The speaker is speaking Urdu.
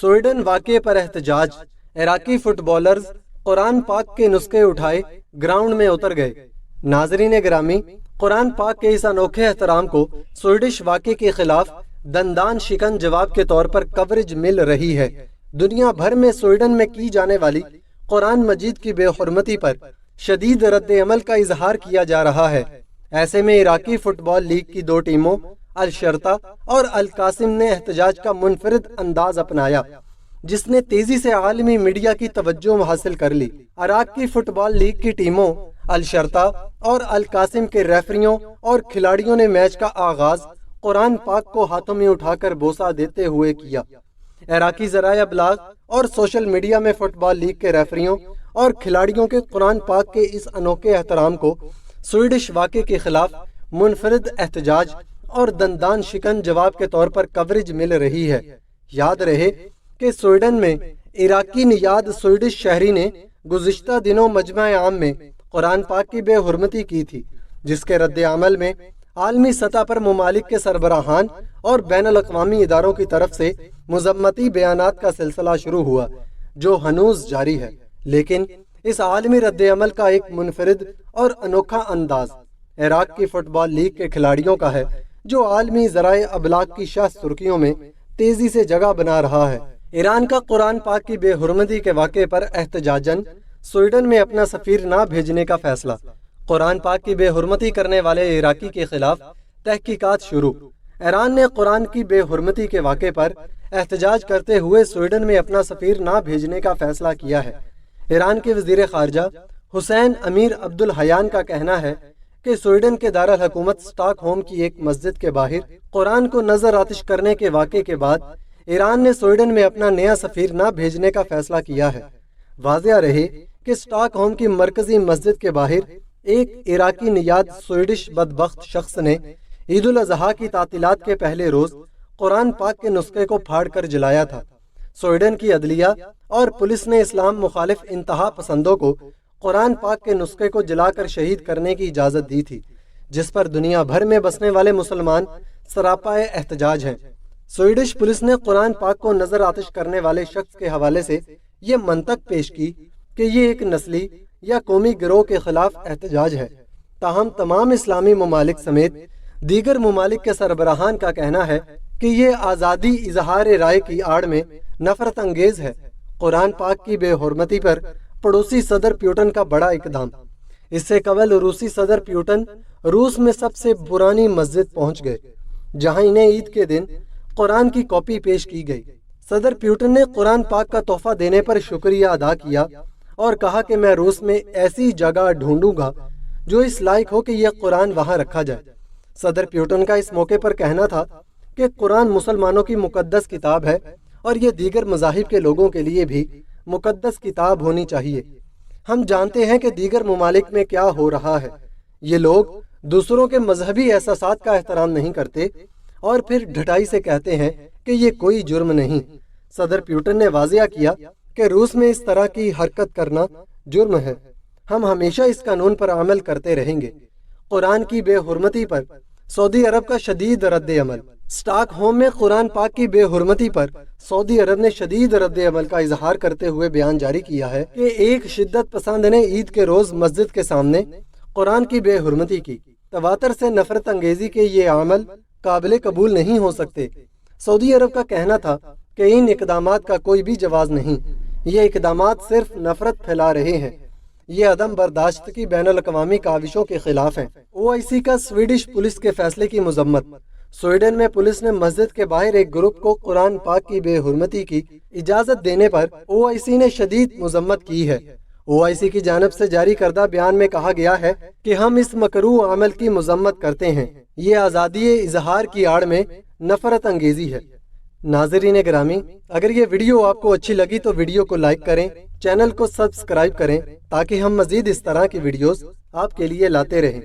سویڈن واقعے پر احتجاج، عراقی فٹبالرز قرآن پاک کے نسخے اٹھائے گراؤنڈ میں اتر گئے۔ ناظرین گرامی، قرآن پاک کے اس انوکھے احترام کو سویڈش واقعے کے خلاف دندان شکن جواب کے طور پر کوریج مل رہی ہے۔ دنیا بھر میں سویڈن میں کی جانے والی قرآن مجید کی بے حرمتی پر شدید رد عمل کا اظہار کیا جا رہا ہے۔ ایسے میں عراقی فٹ بال لیگ کی دو ٹیموں الشرطہ اور القاسم نے احتجاج کا منفرد انداز اپنایا، جس نے تیزی سے عالمی میڈیا کی توجہ حاصل کر لی۔ عراق کی فٹ بال لیگ کی ٹیموں الشرطہ اور القاسم کے ریفریوں اور کھلاڑیوں نے میچ کا آغاز قرآن پاک کو ہاتھوں میں اٹھا کر بوسہ دیتے ہوئے کیا۔ عراقی ذرائع ابلاغ اور سوشل میڈیا میں فٹ بال لیگ کے ریفریوں اور کھلاڑیوں کے قرآن پاک کے اس انوکھے احترام کو سویڈش واقعے کے خلاف منفرد احتجاج اور دندان شکن جواب کے طور پر کوریج مل رہی ہے۔ یاد رہے کہ سویڈن میں عراقی نژاد سویڈش شہری نے گزشتہ دنوں مجمع عام میں قرآن پاک کی بے حرمتی کی تھی، جس کے رد عمل میں عالمی سطح پر ممالک کے سربراہان اور بین الاقوامی اداروں کی طرف سے مذمتی بیانات کا سلسلہ شروع ہوا، جو ہنوز جاری ہے۔ لیکن اس عالمی رد عمل کا ایک منفرد اور انوکھا انداز عراق کی فٹ بال لیگ کے کھلاڑیوں کا ہے، جو عالمی ذرائع ابلاغ کی شاہ سرخیوں میں تیزی سے جگہ بنا رہا ہے۔ ایران کا قرآن پاک کی بے حرمتی کے واقعے پر احتجاجاً سویڈن میں اپنا سفیر نہ بھیجنے کا فیصلہ۔ قرآن پاک کی بے حرمتی کرنے والے عراقی کے خلاف تحقیقات شروع۔ ایران نے قرآن کی بے حرمتی کے واقعے پر احتجاج کرتے ہوئے سویڈن میں اپنا سفیر نہ بھیجنے کا فیصلہ کیا ہے۔ ایران کے وزیر خارجہ حسین امیر عبدالحیان کا کہنا ہے کہ سویڈن کے دارالحکومت اسٹاک ہوم کی ایک مسجد کے باہر قرآن کو نظر آتش کرنے کے واقعے کے بعد ایران نے سویڈن میں اپنا نیا سفیر نہ بھیجنے کا فیصلہ کیا ہے۔ واضح رہے کہ اسٹاک ہوم کی مرکزی مسجد کے باہر ایک عراقی نژاد سویڈش بدبخت شخص نے عید الاضحیٰ کی تعطیلات کے پہلے روز قرآن پاک کے نسخے کو پھاڑ کر جلایا تھا۔ سویڈن کی عدلیہ اور پولیس نے اسلام مخالف انتہا پسندوں کو قرآن پاک کے نسخے کو جلا کر شہید کرنے کی اجازت دی تھی، جس پر دنیا بھر میں بسنے والے مسلمان سراپا احتجاج ہیں۔ سویڈش پولیس نے قرآن پاک کو نظر آتش کرنے والے شخص کے حوالے سے یہ منطق پیش کی کہ یہ ایک نسلی یا قومی گروہ کے خلاف احتجاج ہے۔ تاہم تمام اسلامی ممالک سمیت دیگر ممالک کے سربراہان کا کہنا ہے کہ یہ آزادی اظہار رائے کی آڑ میں نفرت انگیز ہے۔ قرآن پاک کی بے حرمتی پر پڑوسی صدر پیوٹن کا بڑا اقدام۔ اس سے قبل روسی صدر پیوٹن روس میں سب سے پرانی مسجد پہنچ گئے، جہاں انہیں عید کے دن قرآن کی کاپی پیش کی گئی۔ صدر پیوٹن نے قرآن پاک کا تحفہ دینے پر شکریہ ادا کیا اور کہا کہ میں روس میں ایسی جگہ ڈھونڈوں گا جو اس لائق ہو کہ یہ قرآن وہاں رکھا جائے۔ صدر پیوٹن کا اس موقع پر کہنا تھا کہ قرآن مسلمانوں کی مقدس کتاب ہے اور یہ دیگر مذاہب کے لوگوں کے لیے بھی مقدس کتاب ہونی چاہیے۔ ہم جانتے ہیں کہ دیگر ممالک میں کیا ہو رہا ہے۔ یہ لوگ دوسروں کے مذہبی احساسات کا احترام نہیں کرتے اور پھر ڈھٹائی سے کہتے ہیں کہ یہ کوئی جرم نہیں۔ صدر پیوٹن نے واضح کیا کہ روس میں اس طرح کی حرکت کرنا جرم ہے۔ ہم ہمیشہ اس قانون پر عمل کرتے رہیں گے۔ قرآن کی بے حرمتی پر سعودی عرب کا شدید رد عمل۔ اسٹاک ہوم میں قرآن پاک کی بے حرمتی پر سعودی عرب نے شدید رد عمل کا اظہار کرتے ہوئے بیان جاری کیا ہے کہ ایک شدت پسند نے عید کے روز مسجد کے سامنے قرآن کی بے حرمتی کی۔ تواتر سے نفرت انگیزی کے یہ عمل قابل قبول نہیں ہو سکتے۔ سعودی عرب کا کہنا تھا کہ ان اقدامات کا کوئی بھی جواز نہیں، یہ اقدامات صرف نفرت پھیلا رہے ہیں، یہ عدم برداشت کی بین الاقوامی کاوشوں کے خلاف ہیں۔ OIC کا سویڈش پولیس کے فیصلے کی مذمت۔ سویڈن میں پولیس نے مسجد کے باہر ایک گروپ کو قرآن پاک کی بے حرمتی کی اجازت دینے پر OIC نے شدید مذمت کی ہے۔ OIC کی جانب سے جاری کردہ بیان میں کہا گیا ہے کہ ہم اس مکروہ عمل کی مذمت کرتے ہیں، یہ آزادی اظہار کی آڑ میں نفرت انگیزی ہے۔ ناظرین گرامی، اگر یہ ویڈیو آپ کو اچھی لگی تو ویڈیو کو لائک کریں، چینل کو سبسکرائب کریں تاکہ ہم مزید اس طرح کی ویڈیوز آپ کے لیے لاتے رہیں۔